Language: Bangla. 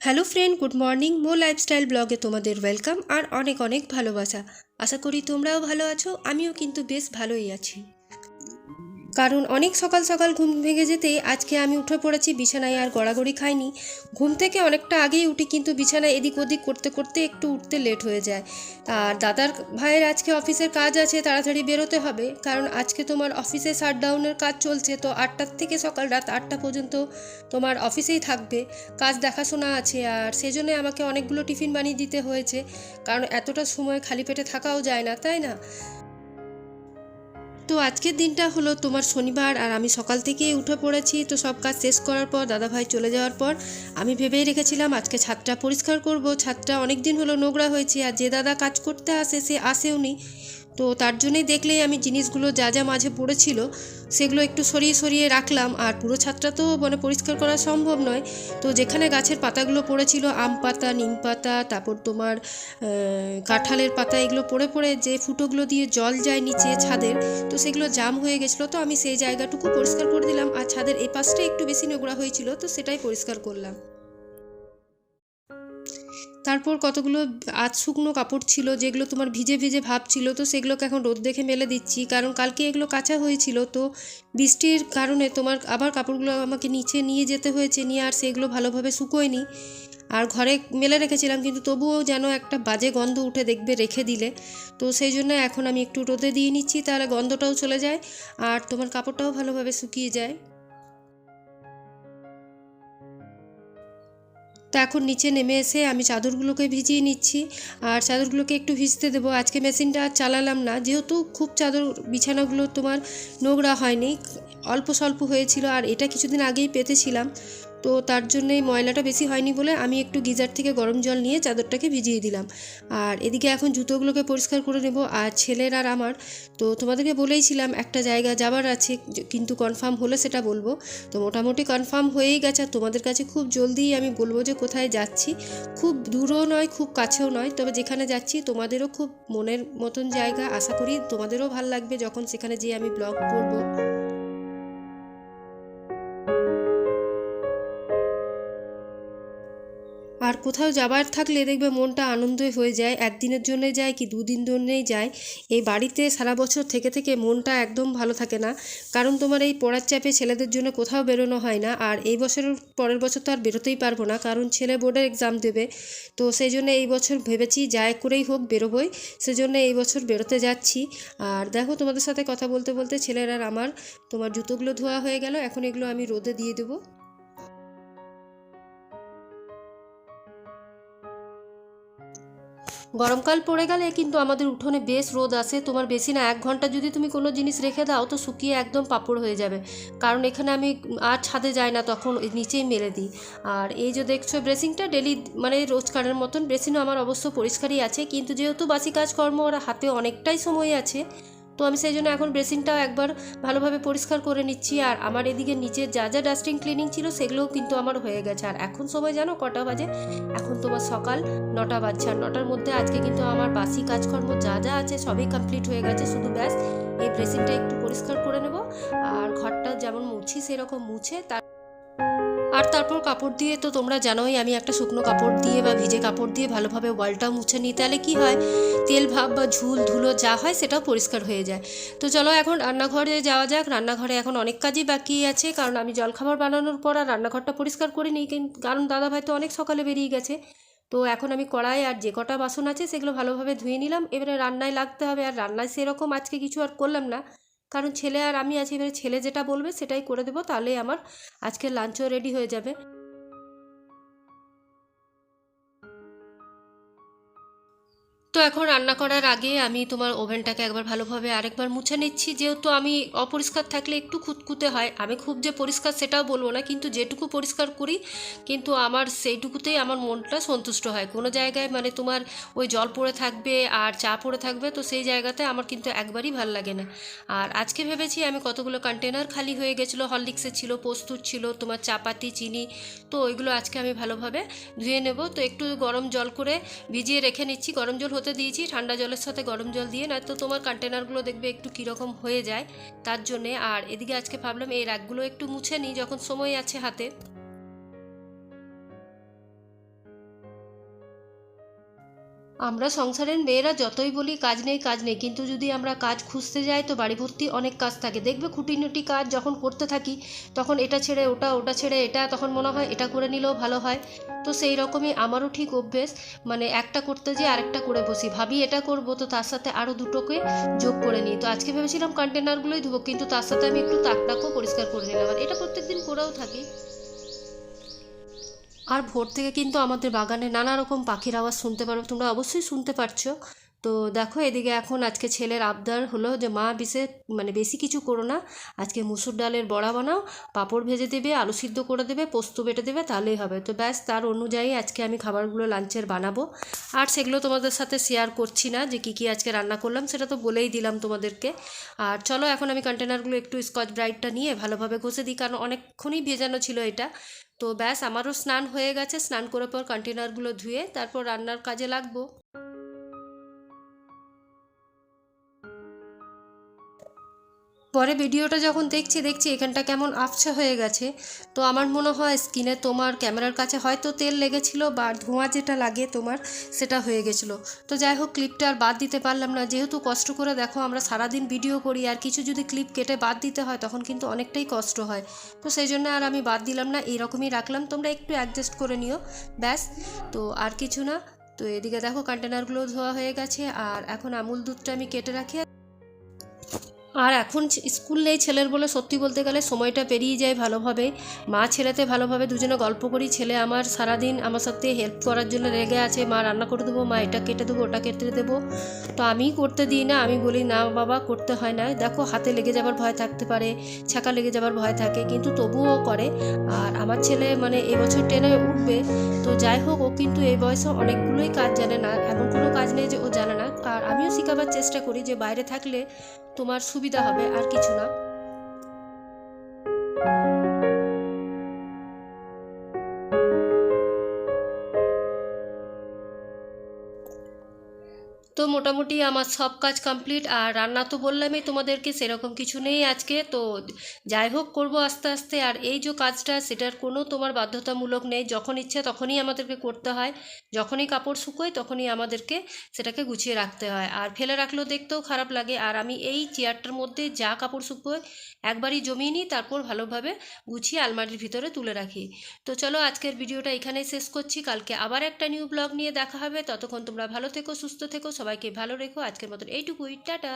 Hello friend, good morning. মো লাইফস্টাইল ব্লগে তোমাদের ওয়েলকাম আর অনেক অনেক ভালোবাসা। আশা করি তোমরাও ভালো আছো, আমিও কিন্তু বেশ ভালোই আছি। কারণ অনেক সকাল সকাল ঘুম ভেঙে যেতেই আজকে আমি উঠে পড়েছি বিছানায়, আর গড়াগড়ি খাইনি। ঘুম থেকে অনেকটা আগেই উঠি, কিন্তু বিছানায় এদিক ওদিক করতে করতে একটু উঠতে লেট হয়ে যায়। আর দাদার ভাইয়ের আজকে অফিসের কাজ আছে, তাড়াতাড়ি বেরোতে হবে, কারণ আজকে তোমার অফিসে শাটডাউনের কাজ চলছে। তো 8টার থেকে সকাল রাত 8টা পর্যন্ত তোমার অফিসেই থাকবে, কাজ দেখাশোনা আছে। আর সেজন্য আমাকে অনেকগুলো টিফিন বানিয়ে দিতে হয়েছে, কারণ এতটা সময় খালি পেটে থাকাও যায় না, তাই না? তো আজকের দিনটা হলো তোমার শনিবার, আর আমি সকাল থেকেই উঠে পড়েছি। তো সব কাজ শেষ করার পর, দাদাভাই চলে যাওয়ার পর, আমি ভেবেই রেখেছিলাম আজকে ছাদটা পরিষ্কার করব। ছাদটা অনেক দিন হলো নোংরা হয়েছে, আর যে দাদা কাজ করতে আসে সে আসেও নি। তো তার জন্যই দেখলেই আমি জিনিসগুলো যা যা মাঝে পড়েছিল সেগুলো একটু সরিয়ে সরিয়ে রাখলাম। আর পুরো ছাদটা তো পরিষ্কার করা সম্ভব নয়। তো যেখানে গাছের পাতাগুলো পড়েছিল, আম পাতা, নিম পাতা, তারপর তোমার কাঁঠালের পাতা, এগুলো পড়ে পড়ে যে ফুটোগুলো দিয়ে জল যায় নিচে ছাদের, তো সেগুলো জাম হয়ে গেছিলো। তো আমি সেই জায়গাটুকু পরিষ্কার করে দিলাম, আর ছাদের এই পাশটা একটু বেশি নোংরা হয়েছিল, তো সেটাই পরিষ্কার করলাম। তারপর কতগুলো শুকনো কাপড় ছিল যেগুলো তোমার ভিজে ভিজে ভাব ছিল, তো সেগুলোকে এখন রোদ দেখে মেলে দিচ্ছি, কারণ কালকে এগুলো কাঁচা হয়েছিল। তো বৃষ্টির কারণে তোমার আবার কাপড়গুলো আমাকে নিচে নিয়ে যেতে হয়েছে, নিয়ে আর সেগুলো ভালোভাবে শুকোয়নি। আর ঘরে মেলে রেখেছিলাম, কিন্তু তবুও যেন একটা বাজে গন্ধ উঠে, দেখবে রেখে দিলে। তো সেই জন্য এখন আমি একটু রোদে দিয়ে নিচ্ছি, তাহলে গন্ধটাও চলে যায় আর তোমার কাপড়টাও ভালোভাবে শুকিয়ে যায়। তো এখন নিচে নেমে এসে আমি চাদরগুলোকে ভিজিয়ে নিচ্ছি, আর চাদরগুলোকে একটু ভিজতে দেবো। আজকে মেশিনটা আর চালালাম না, যেহেতু খুব চাদর বিছানাগুলো তোমার নোংরা হয়নি, অল্প স্বল্প হয়েছিল, আর এটা কিছুদিন আগেই পেতেছিলাম। তো তার জন্যই ময়লাটা বেশি হয়নি বলে আমি একটু গিজার থেকে গরম জল নিয়ে চাদরটাকে ভিজিয়ে দিলাম। আর এদিকে এখন জুতোগুলোকে পরিষ্কার করে নেব, আর ছেলের আর আমার। তো তোমাদেরকে বলেইছিলাম একটা জায়গা যাবার আছে, কিন্তু কনফার্ম হলে সেটা বলবো। তো মোটামুটি কনফার্ম হয়েই গেছে, আর তোমাদের কাছে খুব জলদিই আমি বলবো যে কোথায় যাচ্ছি। খুব দূরও নয়, খুব কাছেও নয়, তবে যেখানে যাচ্ছি তোমাদেরও খুব মনের মতন জায়গা। আশা করি তোমাদেরও ভাল লাগবে যখন সেখানে যেয়ে আমি ব্লগ করব। আর কোথাও যাবার থাকলে দেখবে মনটা আনন্দই হয়ে যায়, একদিনের জন্যে যায় কি দুদিন জন্যেই যায়। এই বাড়িতে সারা বছর থেকে থেকে মনটা একদম ভালো থাকে না, কারণ তোমার এই পড়ার চাপে ছেলেদের জন্য কোথাও বেরোনো হয় না। আর এই বছরের পরের বছর তো আর বেরোতেই পারবো না, কারণ ছেলে বোর্ডের এক্সাম দেবে। তো সেই জন্য এই বছর ভেবেছি যাই করেই হোক বেরোবই, সেজন্য এই বছর বেরোতে যাচ্ছি। আর দেখো, তোমাদের সাথে কথা বলতে বলতে ছেলের আর আমার তোমার জুতোগুলো ধোয়া হয়ে গেল, এখন এগুলো আমি রোদে দিয়ে দেবো। গরমকাল পড়ে গেলে কিন্তু আমাদের উঠোনে বেশ রোদ আসে, তোমার বেশি না, 1 ঘন্টা যদি তুমি কোনো জিনিস রেখে দাও তো শুকিয়ে একদম পাপড় হয়ে যাবে। কারণ এখানে আমি আর ছাদে যাই না, তখন নিচেই মেলে দিই। আর এই যে দেখছো ড্রেসিংটা ডেলি রোজকারের মতন ড্রেসিংও আমার অবশ্য পরিষ্কারই আছে, কিন্তু যেহেতু বাসি কাজকর্ম আর হাতে অনেকটাই সময় আছে, তো আমি সেই জন্য এখন বেসিনটাও একবার ভালোভাবে পরিষ্কার করে নিচ্ছি। আর আমার এদিকে নিচে যা যা ডাস্টিং ক্লিনিং ছিল সেগুলোও কিন্তু আমার হয়ে গেছে। আর এখন সময় জানো কটা বাজে? এখন তোমার সকাল 9টা বাজছে, আর 9টার মধ্যে আজকে কিন্তু আমার বাসি কাজকর্ম যা যা আছে সবই কমপ্লিট হয়ে গেছে। শুধু ব্যাস এই বেসিনটা একটু পরিষ্কার করে নেব, আর ঘরটা যেমন মুছি সেরকম মুছে তারপর কাপড় দিয়ে, তো তোমরা জানোই আমি একটা শুকনো কাপড় দিয়ে বা ভিজে কাপড় দিয়ে ভালোভাবে ওয়ালটা মুছে নিই, তাহলে কি হয়, তেল ভাব বা ঝুল ধুলো যা হয় সেটাও পরিষ্কার হয়ে যায়। তো চলো এখন রান্নাঘরে যাওয়া যাক। রান্নাঘরে এখন অনেক কাজই বাকি আছে, কারণ আমি জলখাবার বানানোর পর আর রান্নাঘরটা পরিষ্কার করিনি, কারণ দাদাভাই তো অনেক সকালে বেরিয়ে গেছে। তো এখন আমি কড়াই আর যে কটা বাসন আছে সেগুলো ভালোভাবে ধুয়ে নিলাম, এবারে রান্নায় লাগতে হবে। আর রান্নায় সেরকম আজকে কিছু আর করলাম না, কারণ ছেলে আর আমি আছি, এবারে ছেলে যেটা বলবে সেটাই করে দেবো, তাহলেই আমার আজকের লাঞ্চও রেডি হয়ে যাবে। তো এখন রান্না করার আগে আমি তোমার ওভেনটাকে একবার ভালোভাবে আরেকবার মুছে নিচ্ছি, যেহেতু আমি অপরিষ্কার থাকলে একটু খুঁতখুঁতে হয়। আমি খুব যে পরিষ্কার সেটাও বলবো না, কিন্তু যেটুকু পরিষ্কার করি কিন্তু আমার সেইটুকুতেই আমার মনটা সন্তুষ্ট হয়। কোনো জায়গায় তোমার ওই জল পড়ে থাকবে আর চা পড়ে থাকবে, তো সেই জায়গাতে আমার কিন্তু একবারই ভাল লাগে না। আর আজকে ভেবেছি আমি কতগুলো কন্টেনার খালি হয়ে গেছিলো, হরলিক্সের ছিল, পোস্তুর ছিল, তোমার চাপাতি, চিনি, তো ওইগুলো আজকে আমি ভালোভাবে ধুয়ে নেব। তো একটু গরম জল করে ভিজিয়ে রেখে নিচ্ছি, গরম জল হতে দিয়েছি, ঠান্ডা জলের সাথে গরম জল দিয়ে, নয়তো তোমার কন্টেনারগুলো দেখবে একটু কীরকম হয়ে যায়, তার জন্যে। আর এদিকে আজকে ভাবলাম এই র্যাকগুলো একটু মুছে নিই যখন সময় আছে হাতে। আমরা সংসারের মেয়েরা যতই বলি কাজ নেই কাজ নেই, কিন্তু যদি আমরা কাজ খুঁজতে যাই তো বাড়ি ভর্তি অনেক কাজ থাকে। দেখবে খুঁটিনাটি কাজ যখন করতে থাকি তখন এটা ছেড়ে ওটা, ওটা ছেড়ে এটা, তখন মনে হয় এটা করে নিলেও ভালো হয়। তো সেই রকমই আমারও ঠিক অভ্যেস, মানে একটা করতে যেয়ে আরেকটা করে বসি, ভাবি এটা করব তো তার সাথে আরও দুটোকে যোগ করে নিই। তো আজকে ভেবেছিলাম কন্টেনারগুলোই ধুবো, কিন্তু তার সাথে আমি একটু তাকটাকেও পরিষ্কার করে নিলাম, আর এটা প্রত্যেকদিন করেও থাকি। আর ভোর থেকে কিন্তু আমাদের বাগানে নানা রকম পাখির আওয়াজ শুনতে পারো, তোমরা অবশ্যই শুনতে পারছো। তো দেখো এদিকে এখন আজকে ছেলের আবদার হলো যে মা মানে বেশি কিছু করো না, আজকে মুসুর ডালের বড়া বানাও, পাঁপড় ভেজে দেবে, আলু সিদ্ধ করে দেবে, পোস্ত বেটে দেবে, তাহলেই হবে। তো ব্যাস তার অনুযায়ী আজকে আমি খাবারগুলো লাঞ্চের বানাবো। আর সেগুলো তোমাদের সাথে শেয়ার করছি না যে কী কী আজকে রান্না করলাম, সেটা তো বলেই দিলাম তোমাদেরকে। আর চলো এখন আমি কন্টেনারগুলো একটু স্কচ ব্রাইটটা নিয়ে ভালোভাবে ঘষে দিই, কারণ অনেকক্ষণই ভেজানো ছিল এটা। তো ব্যাস আমারও স্নান হয়ে গেছে, স্নান করার পর কন্টেনারগুলো ধুয়ে তারপর রান্নার কাজে লাগবো। পরে ভিডিওটা যখন দেখছি এখানটা কেমন আবছা হয়ে গেছে। তো আমার মনে হয় স্কিনে তোমার ক্যামেরার কাছে হয়তো তেল লেগেছিলো বা ধোঁয়া যেটা লাগে তোমার সেটা হয়ে গেছিলো। তো যাই হোক, ক্লিপটা আর বাদ দিতে পারলাম না, যেহেতু কষ্ট করে দেখো আমরা সারাদিন ভিডিও করি, আর কিছু যদি ক্লিপ কেটে বাদ দিতে হয় তখন কিন্তু অনেকটাই কষ্ট হয়। তো সেই জন্য আর আমি বাদ দিলাম না, এইরকমই রাখলাম, তোমরা একটু অ্যাডজাস্ট করে নিও ব্যাস। তো আর কিছু না। তো এদিকে দেখো কন্টেনারগুলো ধোয়া হয়ে গেছে, আর এখন আমুল দুধটা আমি কেটে রাখি। আর এখন স্কুল নেই ছেলের বলে সত্যি বলতে গেলে সময়টা পেরিয়ে যায় ভালোভাবে। মা ছেলেতে ভালোভাবে দুজনে গল্প করি, ছেলে আমার সারাদিন আমার সাথে হেল্প করার জন্য রেগে আছে, মা রান্না করে দেবো, মা এটা কেটে দেবো, ওটা কেটে দেবো। তো আমিই করতে দিই না, আমি বলি না বাবা করতে হয় না, দেখো হাতে লেগে যাবার ভয় থাকতে পারে, ছ্যাঁকা লেগে যাবার ভয় থাকে, কিন্তু তবুও করে। আর আমার ছেলে মানে এবছর 10-এ উঠবে। তো যাই হোক, ও কিন্তু এই বয়সে অনেকগুলোই কাজ জানে না, এমন কোনো কাজ নেই যে ও জানে না। আর আমিও শেখাবার চেষ্টা করি যে বাইরে থাকলে তোমার সুবিধা হবে, আর কিছু না। তো মোটামুটি আমার সব কাজ কমপ্লিট, আর রান্না তো বললামই তোমাদেরকে সেরকম কিছু নেই আজকে। তো যাই হোক করবো আস্তে আস্তে। আর এই যে কাজটা সেটার কোনো তোমার বাধ্যতামূলক নেই, যখন ইচ্ছে তখনই আমাদেরকে করতে হয়, যখনই কাপড় শুকোয় তখনই আমাদেরকে সেটাকে গুছিয়ে রাখতে হয়, আর ফেলে রাখলেও দেখতেও খারাপ লাগে। আর আমি এই চেয়ারটার মধ্যে যা কাপড় শুকোয় একবারই জমিয়ে নিই, তারপর ভালোভাবে গুছিয়ে আলমারির ভিতরে তুলে রাখি। তো চলো আজকের ভিডিওটা এখানেই শেষ করছি, কালকে আবার একটা নিউ ব্লগ নিয়ে দেখা হবে। ততক্ষণ তোমরা ভালো থেকো, সুস্থ থেকো, সবাইকে ভালো রেখো। আজকের মতন এইটুকুই, টাটা।